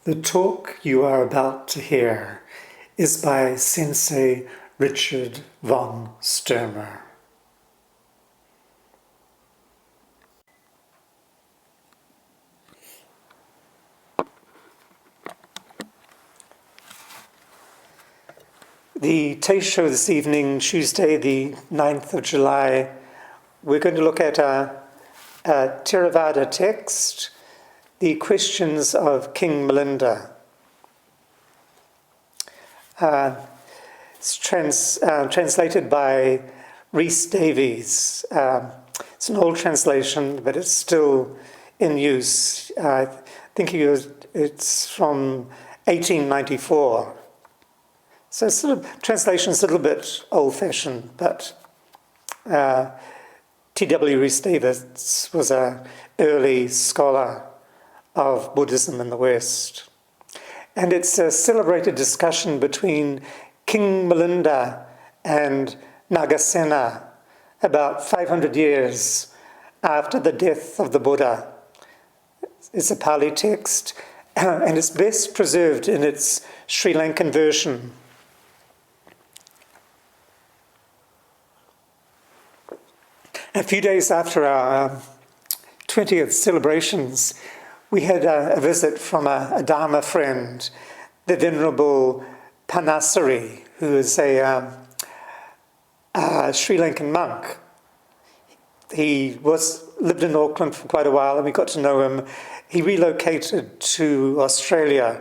The talk you are about to hear is by Sensei Richard von Sturmer. The Teisho this evening, Tuesday the 9th of July, we're going to look at a Theravada text, the questions of King Milinda. It's translated by Rhys Davies. It's an old translation, but it's still in use. I think it's from 1894. So sort of translation's a little bit old-fashioned, but T.W. Rhys Davies was an early scholar of Buddhism in the West. And it's a celebrated discussion between King Milinda and Nāgasena about 500 years after the death of the Buddha. It's a Pali text, and it's best preserved in its Sri Lankan version. A few days after our 20th celebrations, we had a visit from a Dharma friend, the Venerable Panasari, who is a Sri Lankan monk. He lived in Auckland for quite a while, and we got to know him. He relocated to Australia,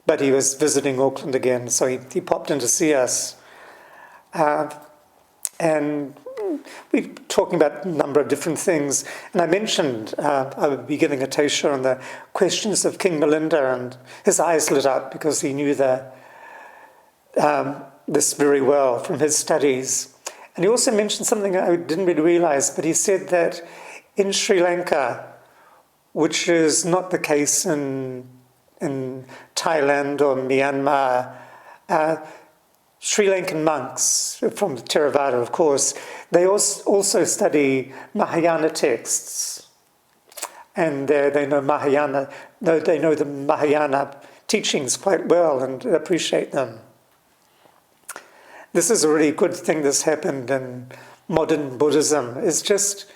but he was visiting Auckland again, so he popped in to see us. And we were talking about a number of different things, and I mentioned I would be giving a Teisho on the questions of King Milinda, and his eyes lit up because he knew this very well from his studies. And he also mentioned something I didn't really realize, but he said that in Sri Lanka, which is not the case in Thailand or Myanmar, Sri Lankan monks, from the Theravada, of course, they also study Mahayana texts. And they know they know the Mahayana teachings quite well and appreciate them. This is a really good thing that's happened in modern Buddhism. It's just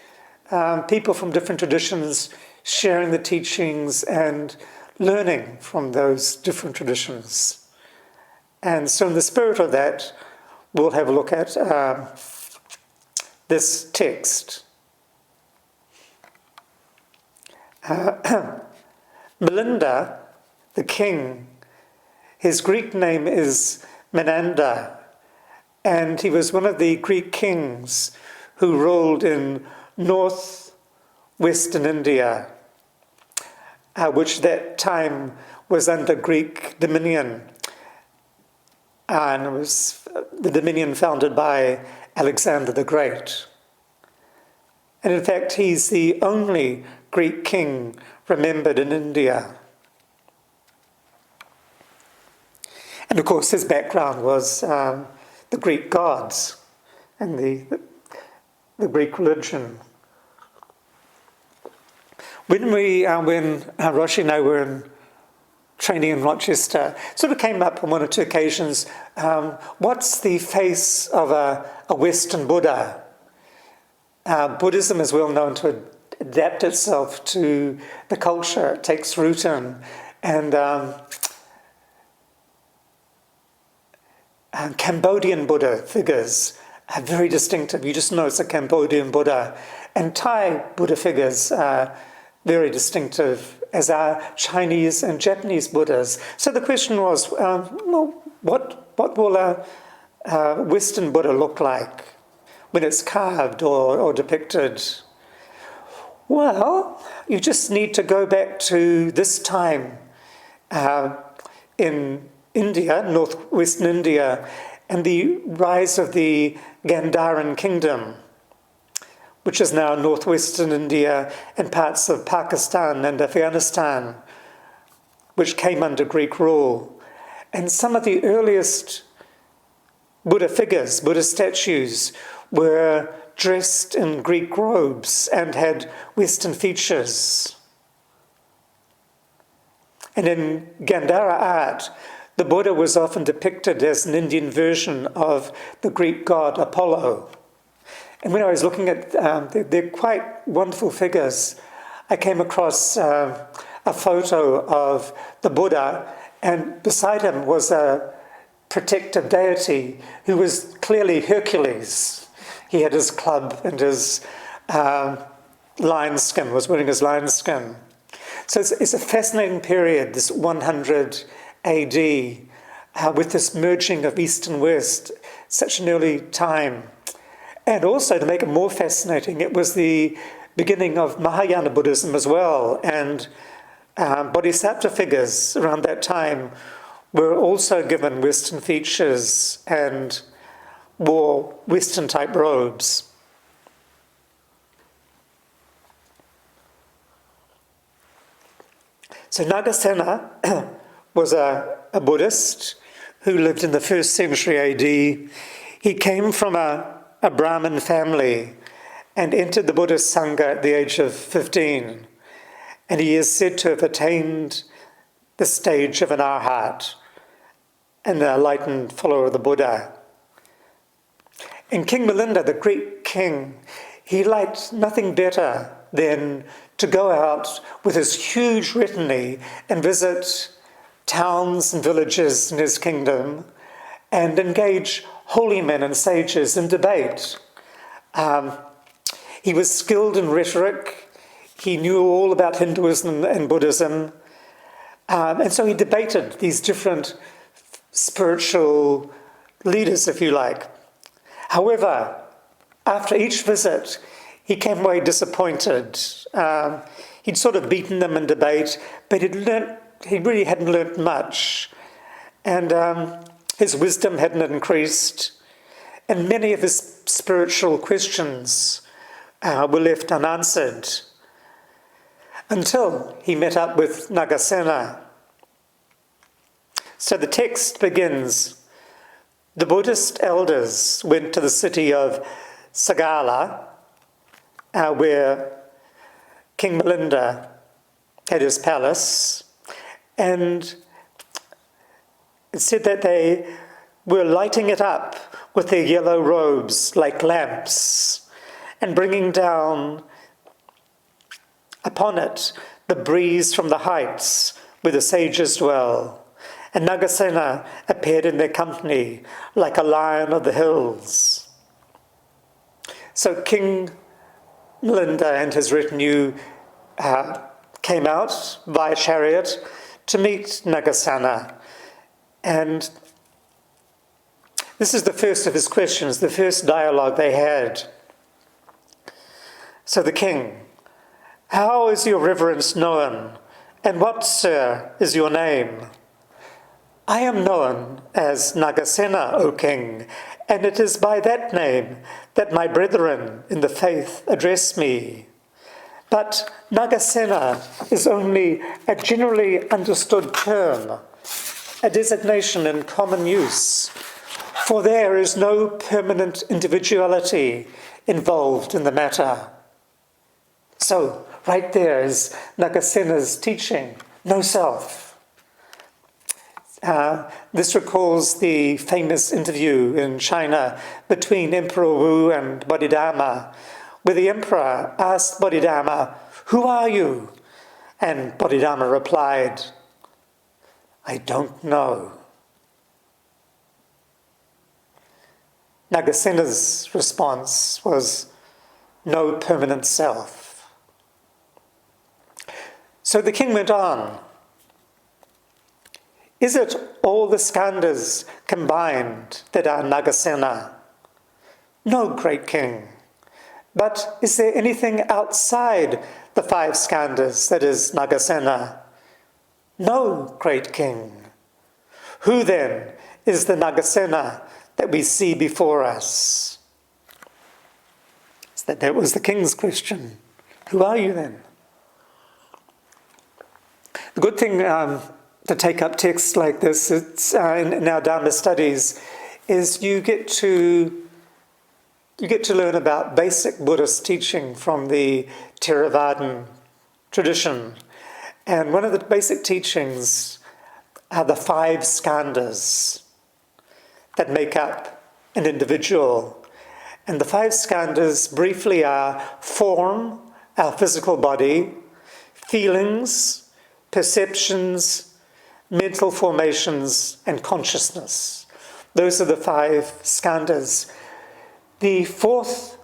people from different traditions sharing the teachings and learning from those different traditions. And so in the spirit of that, we'll have a look at this text. Milinda, the king, his Greek name is Menandro, and he was one of the Greek kings who ruled in northwestern India, which at that time was under Greek dominion. And it was the dominion founded by Alexander the Great. And in fact, he's the only Greek king remembered in India. And of course, his background was the Greek gods and the Greek religion. When Roshi and I were in training in Rochester, sort of came up on one or two occasions, what's the face of a Western Buddha? Buddhism is well known to adapt itself to the culture it takes root in. And Cambodian Buddha figures are very distinctive. You just know it's a Cambodian Buddha. And Thai Buddha figures are very distinctive, as are Chinese and Japanese Buddhas. So the question was, what will a Western Buddha look like when it's carved or depicted? Well, you just need to go back to this time in India, northwestern India, and the rise of the Gandharan kingdom, which is now northwestern India and parts of Pakistan and Afghanistan, which came under Greek rule. And some of the earliest Buddha figures, Buddha statues, were dressed in Greek robes and had Western features. And in Gandhara art, the Buddha was often depicted as an Indian version of the Greek god Apollo. And when I was looking at, they're quite wonderful figures. I came across a photo of the Buddha, and beside him was a protective deity who was clearly Hercules. He had his club and his lion skin, was wearing his lion skin. So it's a fascinating period, this 100 AD, with this merging of East and West, such an early time. And also, to make it more fascinating, it was the beginning of Mahayana Buddhism as well, and bodhisattva figures around that time were also given Western features and wore Western-type robes. So Nāgasena was a Buddhist who lived in the 1st century AD. He came from a Brahmin family and entered the Buddhist Sangha at the age of 15. And he is said to have attained the stage of an arhat, an enlightened follower of the Buddha. And King Milinda, the Greek king, he liked nothing better than to go out with his huge retinue and visit towns and villages in his kingdom and engage holy men and sages in debate. He was skilled in rhetoric. He knew all about Hinduism and Buddhism. And so he debated these different spiritual leaders, if you like. However, after each visit, he came away disappointed. He'd sort of beaten them in debate, but he really hadn't learnt much. And his wisdom hadn't increased. And many of his spiritual questions were left unanswered until he met up with Nāgasena. So the text begins, the Buddhist elders went to the city of Sagala, where King Milinda had his palace, and it said that they were lighting it up with their yellow robes like lamps and bringing down upon it the breeze from the heights where the sages dwell. And Nāgasena appeared in their company like a lion of the hills. So King Milinda and his retinue came out via chariot to meet Nāgasena. And this is the first of his questions, the first dialogue they had. So the king, how is your reverence known? And what, sir, is your name? I am known as Nāgasena, O king, and it is by that name that my brethren in the faith address me. But Nāgasena is only a generally understood term, a designation in common use, for there is no permanent individuality involved in the matter. So, right there is Nāgasena's teaching, no self. This recalls the famous interview in China between Emperor Wu and Bodhidharma, where the emperor asked Bodhidharma, "Who are you?" And Bodhidharma replied, "I don't know." Nāgasena's response was, "No permanent self." So the king went on, is it all the skandhas combined that are Nāgasena? No, great king. But is there anything outside the 5 skandhas that is Nāgasena? No, great king. Who then is the Nāgasena that we see before us? So that was the king's question. Who are you then? The good thing to take up texts like this in our Dharma studies is you get to learn about basic Buddhist teaching from the Theravadan tradition. And one of the basic teachings are the 5 skandhas that make up an individual. And the 5 skandhas briefly are form, our physical body, feelings, perceptions, mental formations, and consciousness. Those are the 5 skandhas. The 4th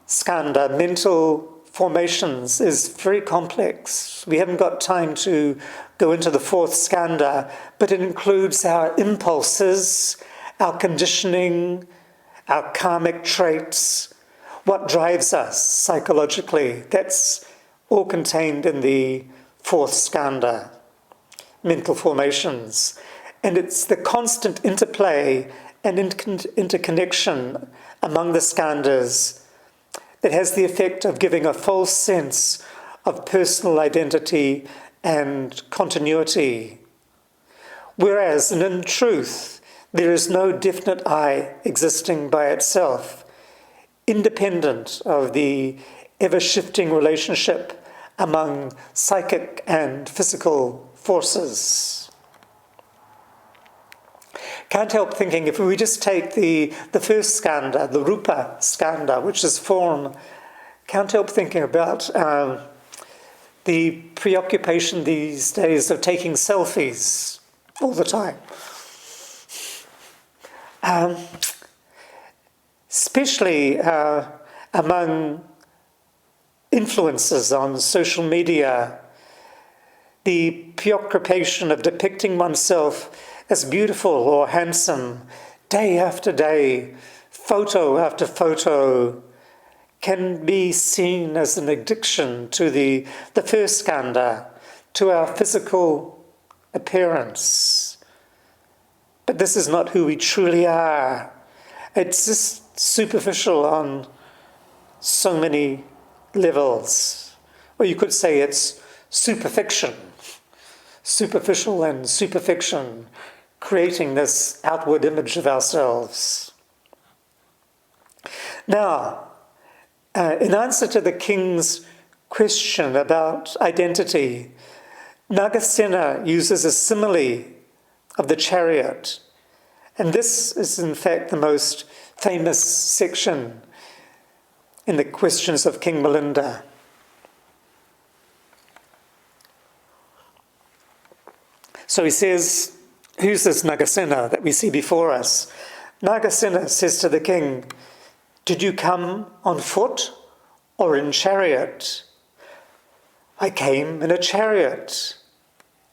skandha, mental formations, is very complex. We haven't got time to go into the 4th skandha, but it includes our impulses, our conditioning, our karmic traits, what drives us psychologically. That's all contained in the 4th skandha, mental formations. And it's the constant interplay and interconnection among the skandhas that has the effect of giving a false sense of personal identity and continuity. Whereas, in truth, there is no definite I existing by itself, independent of the ever-shifting relationship among psychic and physical forces. Can't help thinking, if we just take the first skandha, the rupa skandha, which is form, can't help thinking about the preoccupation these days of taking selfies all the time. Especially among influencers on social media, the preoccupation of depicting oneself as beautiful or handsome day after day, photo after photo, can be seen as an addiction to the first skandha, to our physical appearance. But this is not who we truly are. It's just superficial on so many levels. Or you could say it's superfiction. Superficial and superfiction, creating this outward image of ourselves. Now, in answer to the king's question about identity, Nāgasena uses a simile of the chariot. And this is, in fact, the most famous section in the questions of King Milinda. So he says, who's this Nāgasena that we see before us? Nāgasena says to the king, did you come on foot or in chariot? I came in a chariot.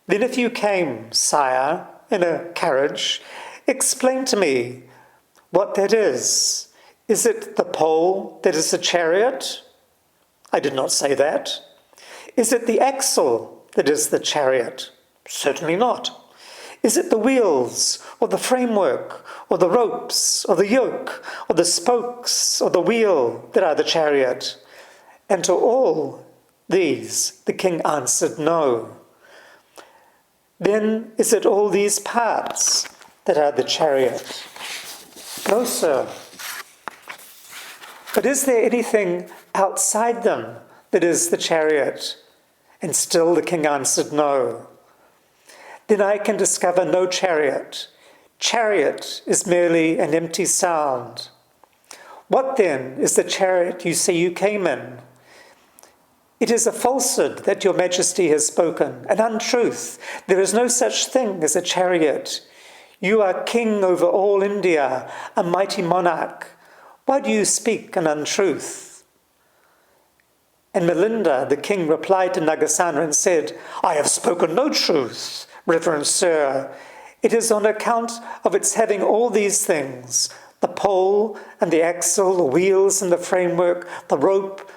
Then if you came, sire, in a carriage, explain to me what that is. Is it the pole that is the chariot? I did not say that. Is it the axle that is the chariot? Certainly not. Is it the wheels, or the framework, or the ropes, or the yoke, or the spokes, or the wheel that are the chariot? And to all these the king answered no. Then is it all these parts that are the chariot? No, sir. But is there anything outside them that is the chariot? And still the king answered no. Then I can discover no chariot. Chariot is merely an empty sound. What then is the chariot you say you came in? It is a falsehood that your majesty has spoken, an untruth. There is no such thing as a chariot. You are king over all India, a mighty monarch. Why do you speak an untruth? And Milinda, the king, replied to Nāgasena and said, I have spoken no truth. Reverend sir, it is on account of its having all these things, the pole and the axle, the wheels and the framework, the rope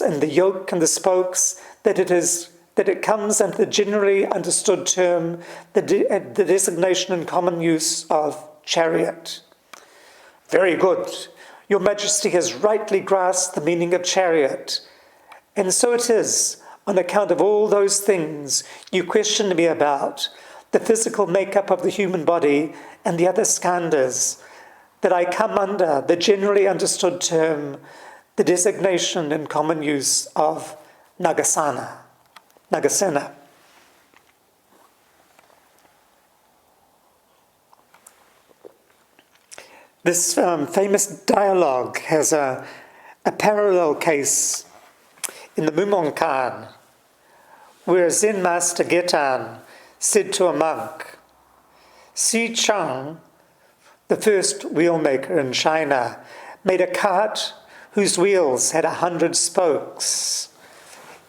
and the yoke and the spokes, that it comes under the generally understood term, the designation in common use of chariot. Very good. Your Majesty has rightly grasped the meaning of chariot. And so it is, on account of all those things you questioned me about, the physical makeup of the human body and the other skandhas, that I come under the generally understood term, the designation in common use of Nāgasena. This famous dialogue has a parallel case in the Mumonkan, where Zen master Getan said to a monk, Si Chang, the first wheelmaker in China, made a cart whose wheels had 100 spokes.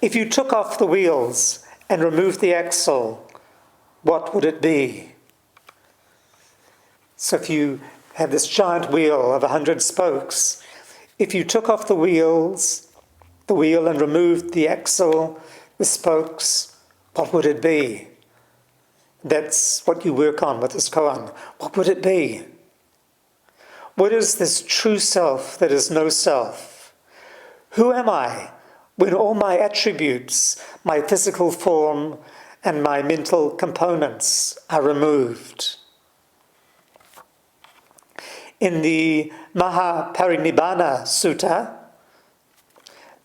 If you took off the wheels and removed the axle, what would it be? So if you have this giant wheel of 100 spokes, if you took off the wheel and removed the axle, the spokes, what would it be? That's what you work on with this koan. What would it be? What is this true self that is no self? Who am I when all my attributes, my physical form, and my mental components are removed? In the Mahaparinibbana Sutta,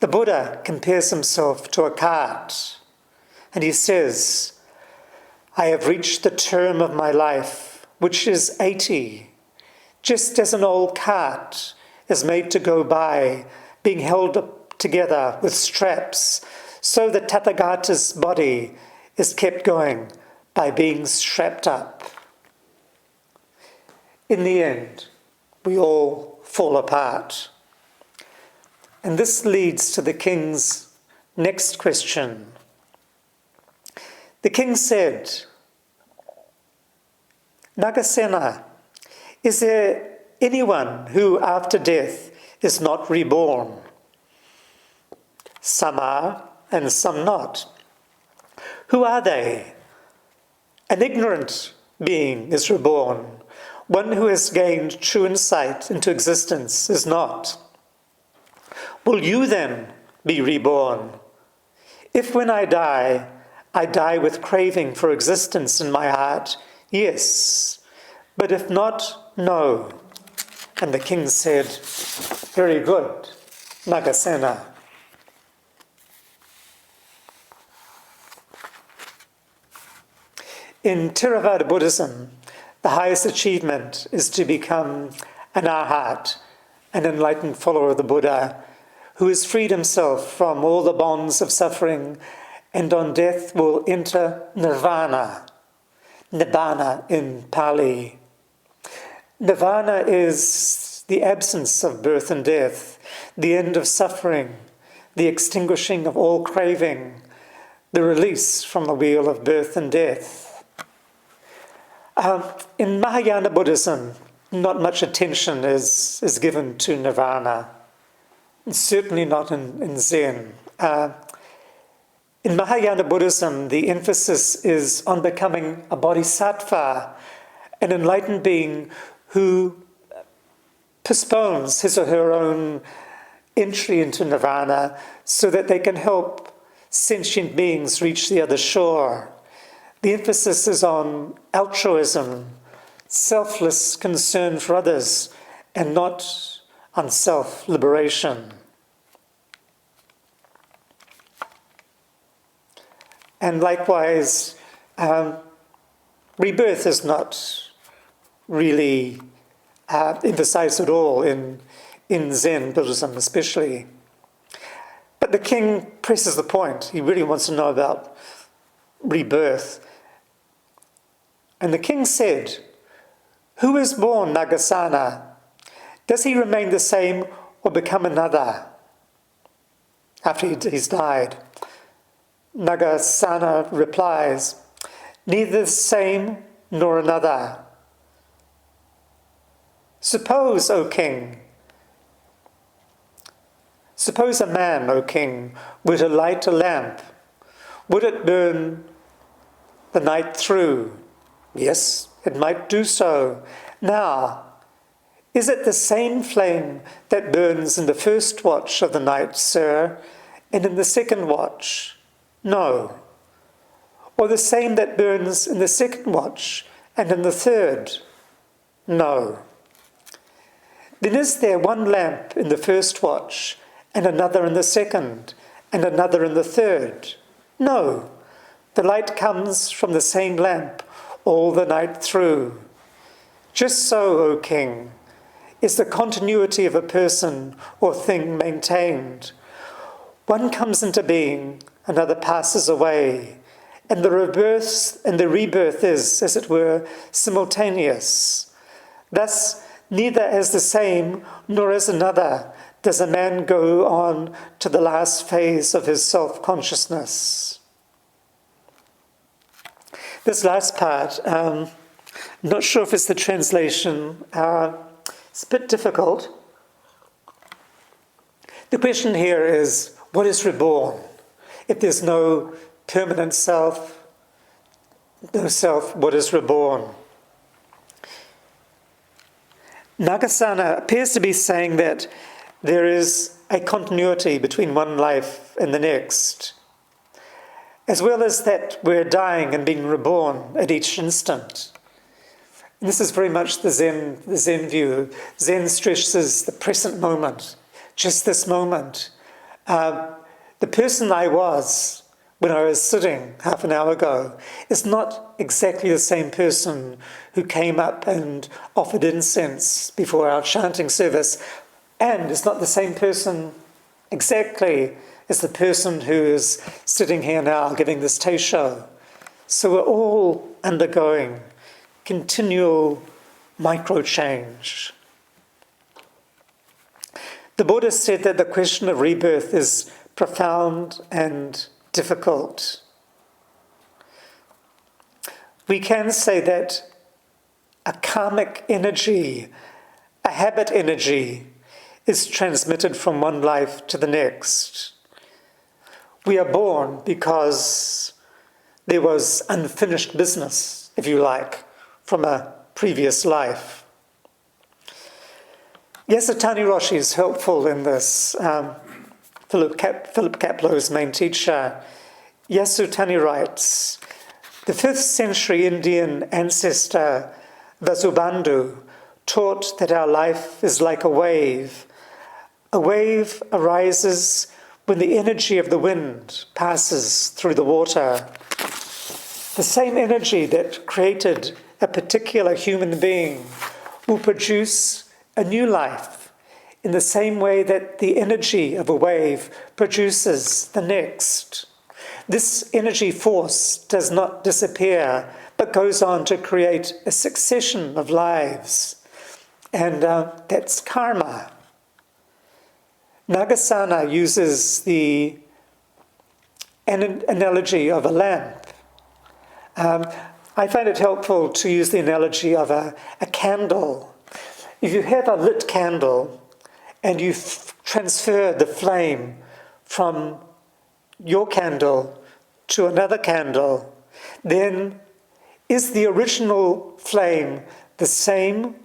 the Buddha compares himself to a cart, and he says, I have reached the term of my life, which is 80, just as an old cart is made to go by, being held up together with straps, so the Tathagata's body is kept going by being strapped up. In the end, we all fall apart. And this leads to the king's next question. The king said, Nāgasena, is there anyone who after death is not reborn? Some are and some not. Who are they? An ignorant being is reborn. One who has gained true insight into existence is not. Will you then be reborn? If when I die with craving for existence in my heart, yes. But if not, no. And the king said, very good, Nāgasena. In Theravada Buddhism, the highest achievement is to become an arhat, an enlightened follower of the Buddha, who has freed himself from all the bonds of suffering and on death will enter nirvana, nibbana in Pali. Nirvana is the absence of birth and death, the end of suffering, the extinguishing of all craving, the release from the wheel of birth and death. In Mahayana Buddhism, not much attention is given to nirvana, certainly not in Zen. In Mahayana Buddhism, the emphasis is on becoming a bodhisattva, an enlightened being who postpones his or her own entry into nirvana so that they can help sentient beings reach the other shore. The emphasis is on altruism, selfless concern for others, and not on self-liberation. And likewise, rebirth is not really emphasized at all in Zen Buddhism especially. But the king presses the point. He really wants to know about rebirth. And the king said, who is born Nāgasena? Does he remain the same or become another after he's died? Nāgasena replies, neither the same nor another. Suppose, O king, suppose a man, O king, were to light a lamp. Would it burn the night through? Yes, it might do so. Now, is it the same flame that burns in the first watch of the night, sir, and in the second watch? No. Or the same that burns in the second watch and in the third? No. Then is there one lamp in the first watch and another in the second and another in the third? No. The light comes from the same lamp all the night through. Just so, O king, is the continuity of a person or thing maintained. One comes into being, another passes away, and the rebirth is, as it were, simultaneous. Thus, neither as the same nor as another does a man go on to the last phase of his self-consciousness. This last part, I'm not sure if it's the translation. It's a bit difficult. The question here is, what is reborn? If there's no permanent self, no self, what is reborn? Nāgasena appears to be saying that there is a continuity between one life and the next, as well as that we're dying and being reborn at each instant. And this is very much the Zen view. Zen stresses the present moment, just this moment. The person I was when I was sitting half an hour ago is not exactly the same person who came up and offered incense before our chanting service, and it's not the same person exactly as the person who is sitting here now giving this Teisho. So we're all undergoing continual micro-change. The Buddha said that the question of rebirth is profound and difficult. We can say that a karmic energy, a habit energy, is transmitted from one life to the next. We are born because there was unfinished business, if you like, from a previous life. Yasutani Roshi is helpful in this. Philip Kapleau's main teacher, Yasutani writes, the 5th century Indian ancestor Vasubandhu taught that our life is like a wave. A wave arises when the energy of the wind passes through the water. The same energy that created a particular human being will produce a new life in the same way that the energy of a wave produces the next. This energy force does not disappear, but goes on to create a succession of lives. And that's karma. Nāgasena uses the analogy of a lamp. I find it helpful to use the analogy of a candle. If you have a lit candle and you transfer the flame from your candle to another candle, then is the original flame the same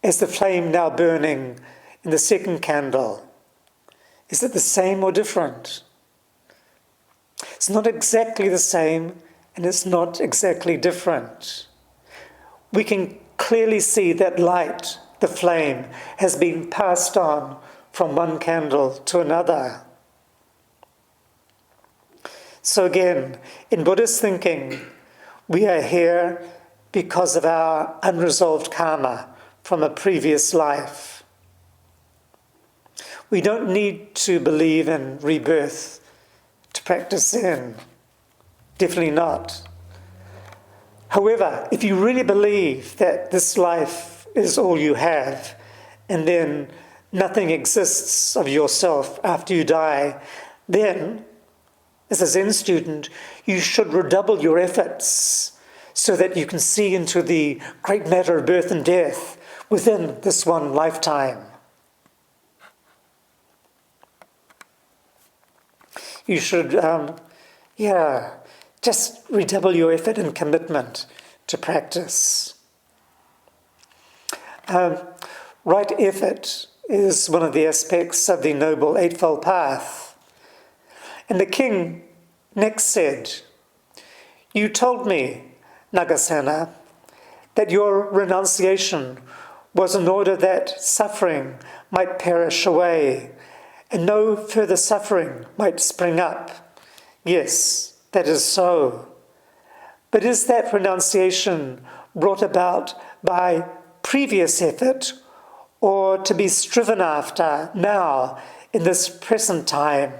as the flame now burning in the second candle? Is it the same or different? It's not exactly the same, and it's not exactly different. We can clearly see that light, the flame, has been passed on from one candle to another. So again, in Buddhist thinking, we are here because of our unresolved karma from a previous life. We don't need to believe in rebirth to practice Zen. Definitely not. However, if you really believe that this life is all you have, and then nothing exists of yourself after you die, then, as a Zen student, you should redouble your efforts so that you can see into the great matter of birth and death within this one lifetime. You should, just redouble your effort and commitment to practice. Right effort is one of the aspects of the Noble Eightfold Path. And the king next said, "You told me, Nāgasena, that your renunciation was in order that suffering might perish away and no further suffering might spring up. Yes, that is so. But is that renunciation brought about by previous effort or to be striven after now in this present time.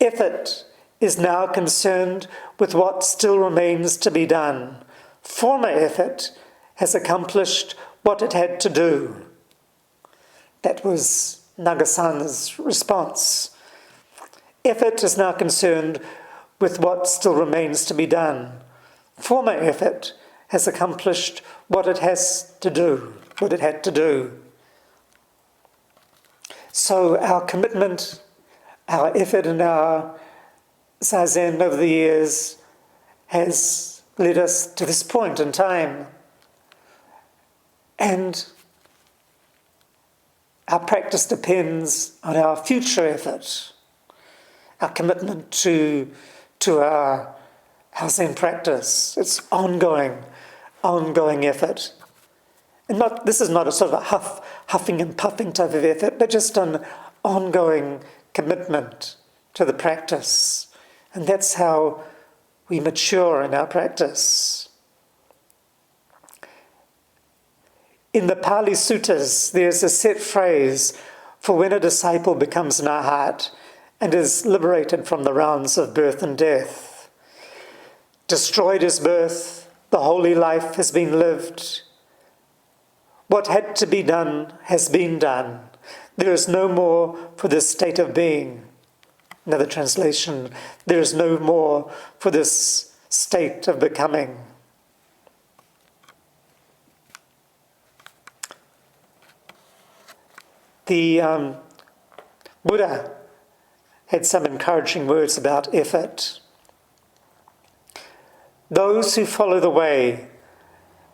Effort is now concerned with what still remains to be done. Former effort has accomplished what it had to do. That was Nāgasena's response. Effort is now concerned with what still remains to be done. Former effort has accomplished what it has to do, what it had to do. So our commitment, our effort and our zazen over the years has led us to this point in time. And our practice depends on our future effort, our commitment to our Zen practice. It's ongoing effort. And this is not a sort of a huffing and puffing type of effort, but just an ongoing commitment to the practice. And that's how we mature in our practice. In the Pali Suttas, there's a set phrase for when a disciple becomes an arhat and is liberated from the rounds of birth and death. Destroyed is birth, the holy life has been lived. What had to be done has been done. There is no more for this state of being. Another translation, there is no more for this state of becoming. The Buddha had some encouraging words about effort. Those who follow the way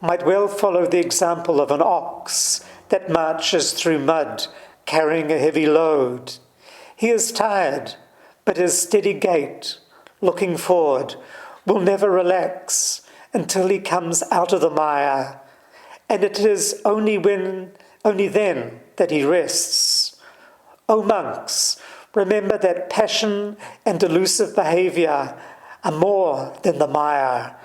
might well follow the example of an ox that marches through mud carrying a heavy load. He is tired, but his steady gait, looking forward, will never relax until he comes out of the mire, and it is only then that he rests. O monks, remember that passion and delusive behaviour are more than the mire,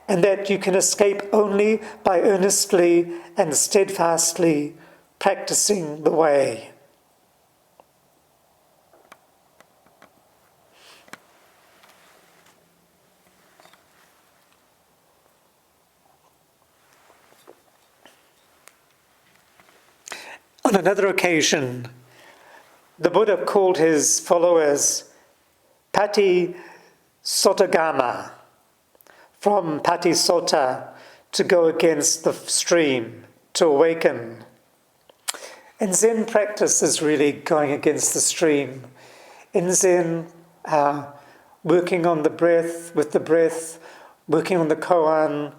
and that you can escape only by earnestly and steadfastly practicing the way. On another occasion, the Buddha called his followers Pati Sotagama, from Pati Sota, to go against the stream, to awaken. And Zen practice is really going against the stream. In Zen, working on the breath, with the breath, working on the koan,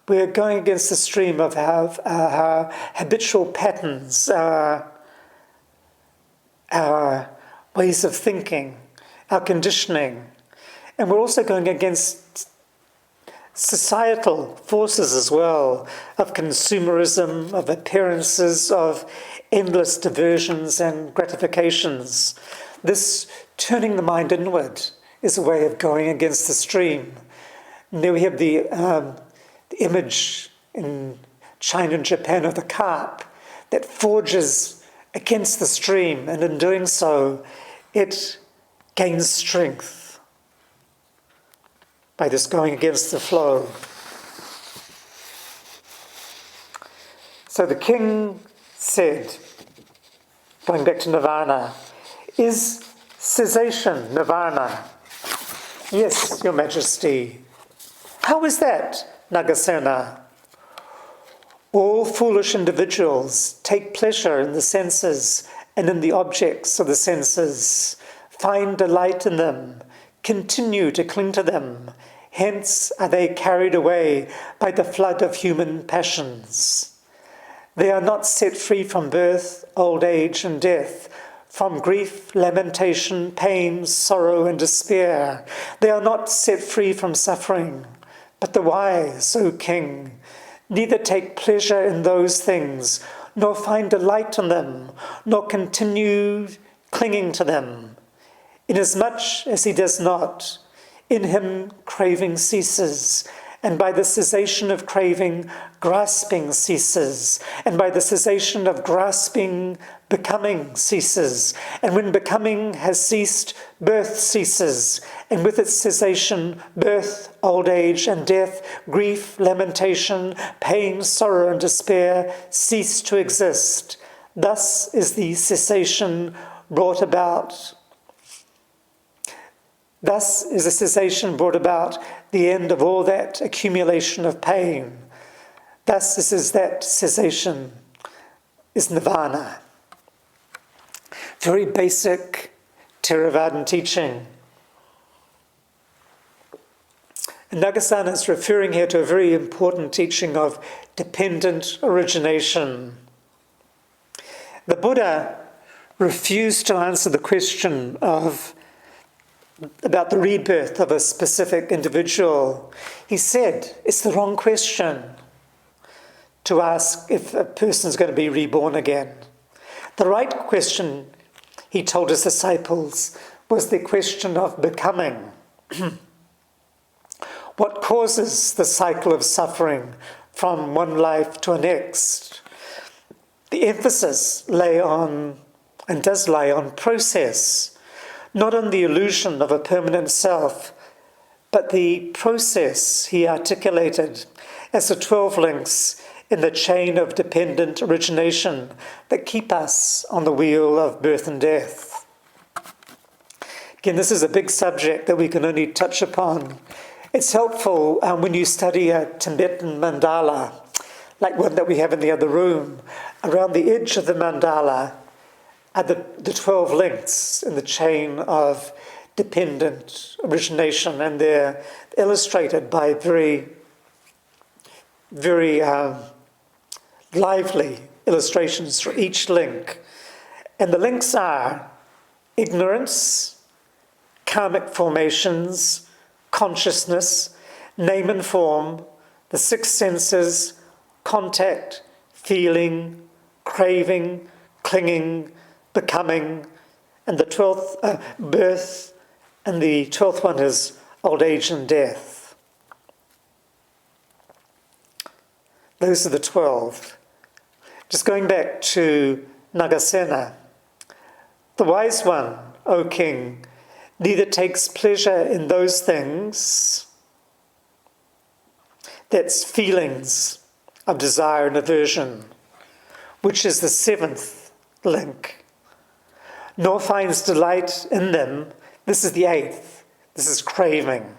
we're going against the stream of our habitual patterns, our ways of thinking, our conditioning. And we're also going against societal forces as well, of consumerism, of appearances, of endless diversions and gratifications. This turning the mind inward is a way of going against the stream. And there we have the image in China and Japan of the carp that forges against the stream, and in doing so, it gains strength by this going against the flow. So the king said, going back to nirvana, is cessation nirvana? Yes, Your Majesty. How is that, Nāgasena? All foolish individuals take pleasure in the senses and in the objects of the senses, find delight in them, continue to cling to them, hence are they carried away by the flood of human passions. They are not set free from birth, old age, and death, from grief, lamentation, pain, sorrow, and despair. They are not set free from suffering. But the wise, O King, neither take pleasure in those things, nor find delight in them, nor continue clinging to them. Inasmuch as he does not, in him craving ceases, And by the cessation of craving, grasping ceases. And by the cessation of grasping, becoming ceases. And when becoming has ceased, birth ceases. And with its cessation, birth, old age, and death, grief, lamentation, pain, sorrow, and despair cease to exist. Thus is the cessation brought about. Thus is a cessation brought about, the end of all that accumulation of pain. Thus is that cessation is nirvana. Very basic Theravadan teaching. And Nāgasena is referring here to a very important teaching of dependent origination. The Buddha refused to answer the question about the rebirth of a specific individual. He said it's the wrong question to ask if a person's going to be reborn again. The right question, he told his disciples, was the question of becoming. What causes the cycle of suffering from one life to the next? The emphasis lay on, and does lie on, process, not on the illusion of a permanent self, but the process he articulated as the 12 links in the chain of dependent origination that keep us on the wheel of birth and death. Again, this is a big subject that we can only touch upon. It's helpful when you study a Tibetan mandala, like one that we have in the other room. Around the edge of the mandala are the 12 links in the chain of dependent origination, and they're illustrated by very, very lively illustrations for each link. And the links are ignorance, karmic formations, consciousness, name and form, the 6 senses, contact, feeling, craving, clinging, becoming, and the 12th, birth, and the 12th one is old age and death. Those are the 12. Just going back to Nāgasena. The wise one, O king, neither takes pleasure in those things, that's feelings of desire and aversion, which is the 7th link, nor finds delight in them, this is the 8th, this is craving,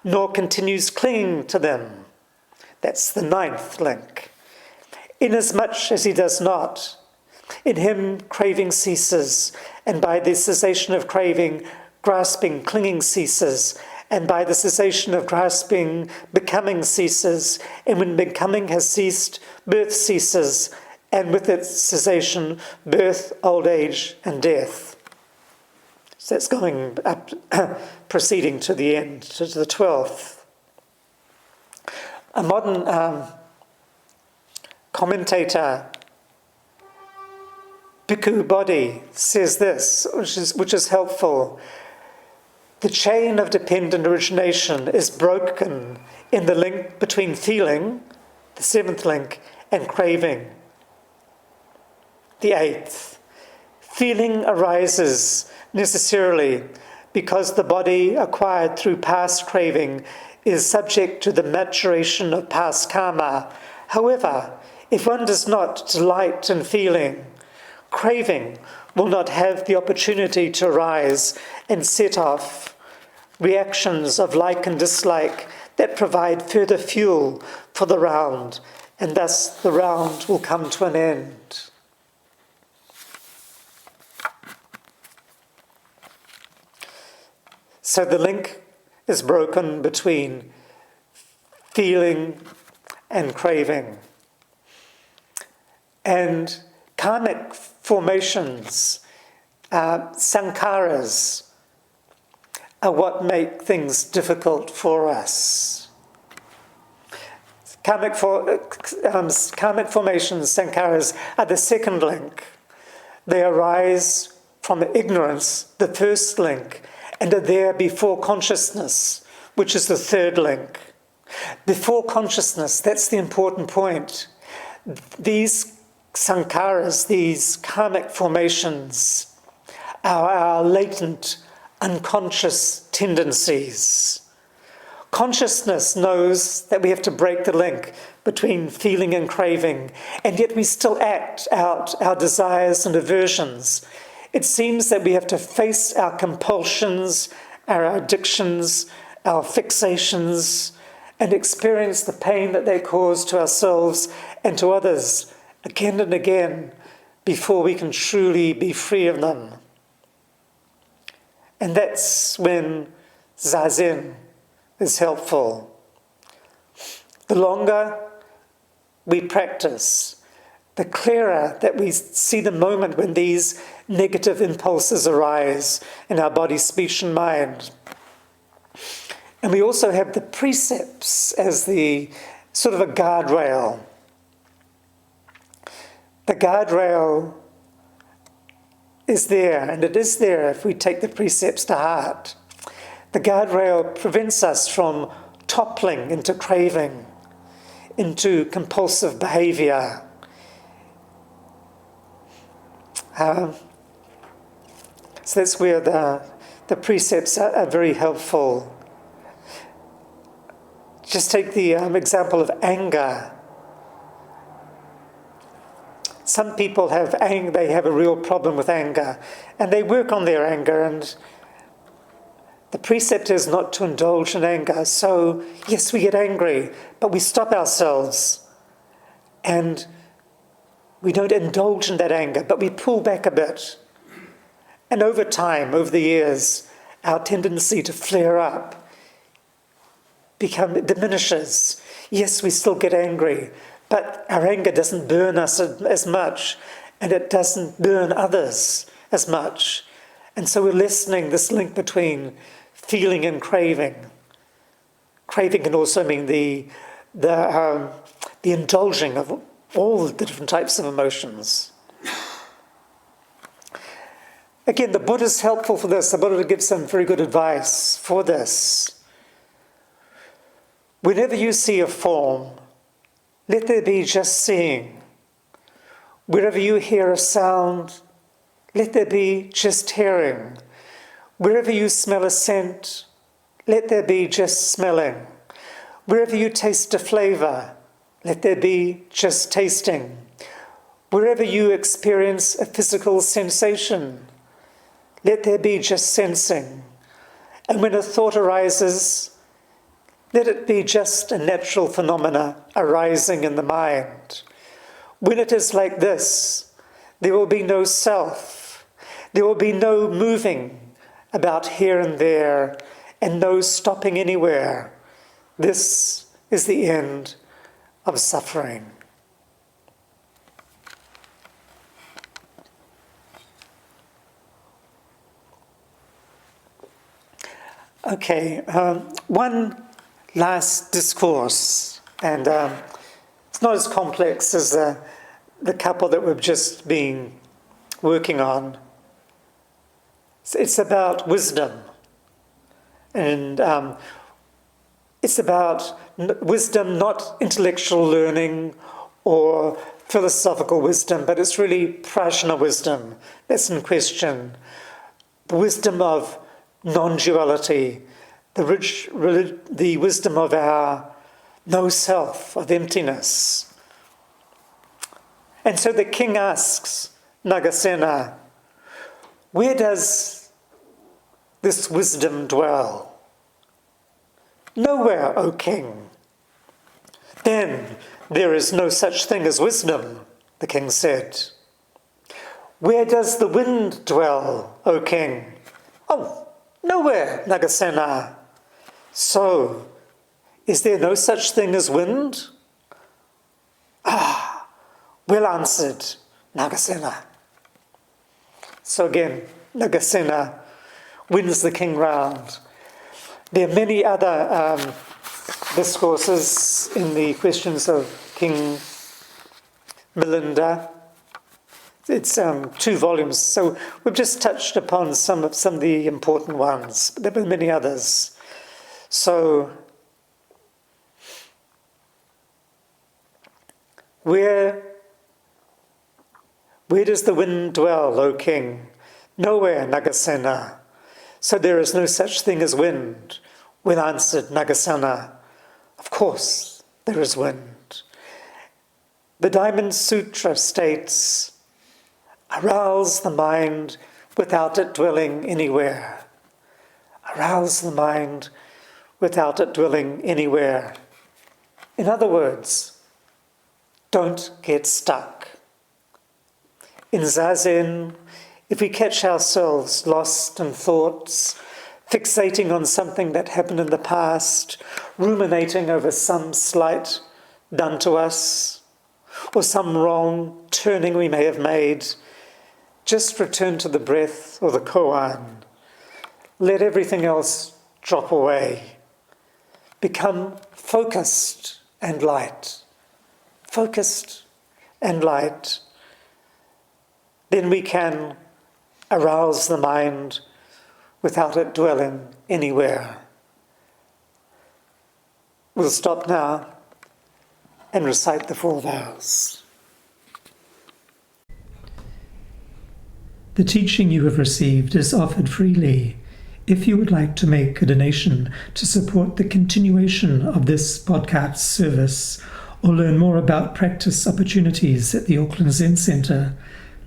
nor continues clinging to them, that's the 9th link. Inasmuch as he does not, in him craving ceases, and by the cessation of craving, grasping, clinging ceases, and by the cessation of grasping, becoming ceases, and when becoming has ceased, birth ceases, and with its cessation, birth, old age, and death. So that's going up, proceeding to the end, to the 12th. A modern commentator, Bhikkhu Bodhi, says this, which is helpful. The chain of dependent origination is broken in the link between feeling, the 7th link, and craving, the 8th. Feeling arises necessarily because the body acquired through past craving is subject to the maturation of past karma. However, if one does not delight in feeling, craving will not have the opportunity to arise and set off reactions of like and dislike that provide further fuel for the round, and thus the round will come to an end. So the link is broken between feeling and craving. And karmic formations, sankharas, are what make things difficult for us. Karmic formations, sankharas, are the 2nd link. They arise from ignorance, the 1st link, and are there before consciousness, which is the 3rd link. Before consciousness, that's the important point. These sankharas, these karmic formations, our latent, unconscious tendencies. Consciousness knows that we have to break the link between feeling and craving, and yet we still act out our desires and aversions. It seems that we have to face our compulsions, our addictions, our fixations, and experience the pain that they cause to ourselves and to others again and again before we can truly be free of them. And that's when Zazen is helpful. The longer we practice, the clearer that we see the moment when these negative impulses arise in our body, speech, and mind. And we also have the precepts as the sort of a guardrail. The guardrail is there, and it is there if we take the precepts to heart. The guardrail prevents us from toppling into craving, into compulsive behaviour. So that's where the precepts are very helpful. Just take the example of anger. Some people have anger, they have a real problem with anger, and they work on their anger, and the precept is not to indulge in anger. So, yes, we get angry, but we stop ourselves, and we don't indulge in that anger, but we pull back a bit. And over time, over the years, our tendency to flare up diminishes. Yes, we still get angry, but our anger doesn't burn us as much, and it doesn't burn others as much. And so we're lessening this link between feeling and craving. Craving can also mean the indulging of all the different types of emotions. Again, the Buddha is helpful for this. The Buddha gives some very good advice for this. Whenever you see a form, let there be just seeing. Wherever you hear a sound, let there be just hearing. Wherever you smell a scent, let there be just smelling. Wherever you taste a flavour, let there be just tasting. Wherever you experience a physical sensation, let there be just sensing. And when a thought arises, let it be just a natural phenomena arising in the mind. When it is like this, there will be no self. There will be no moving about here and there, and no stopping anywhere. This is the end of suffering. Okay, one last discourse, and it's not as complex as the couple that we've just been working on. It's about wisdom, and it's about wisdom, not intellectual learning or philosophical wisdom, but it's really prajna wisdom that's in question. The wisdom of non-duality, the wisdom of our no-self, of emptiness. And so the king asks Nāgasena, where does this wisdom dwell? Nowhere, O king. Then there is no such thing as wisdom, the king said. Where does the wind dwell, O king? Oh, nowhere, Nāgasena. So, is there no such thing as wind? Ah, well answered, Nāgasena. So again, Nāgasena wins the king round. There are many other discourses in the questions of King Milinda. It's 2 volumes, so we've just touched upon some of the important ones, but there have been many others. So Where does the wind dwell, O king? Nowhere, Nāgasena. So there is no such thing as wind. When answered Nāgasena, of course there is wind. The Diamond Sutra states, arouse the mind without it dwelling anywhere. Arouse the mind without it dwelling anywhere. In other words, don't get stuck. In Zazen, if we catch ourselves lost in thoughts, fixating on something that happened in the past, ruminating over some slight done to us, or some wrong turning we may have made, just return to the breath or the koan. Let everything else drop away. Become focused and light. Focused and light. Then we can arouse the mind without it dwelling anywhere. We'll stop now and recite the 4 vows. The teaching you have received is offered freely. If you would like to make a donation to support the continuation of this podcast service or learn more about practice opportunities at the Auckland Zen Centre,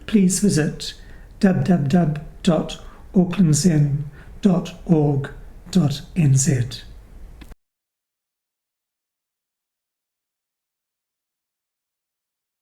please visit www.aucklandzen.org.nz.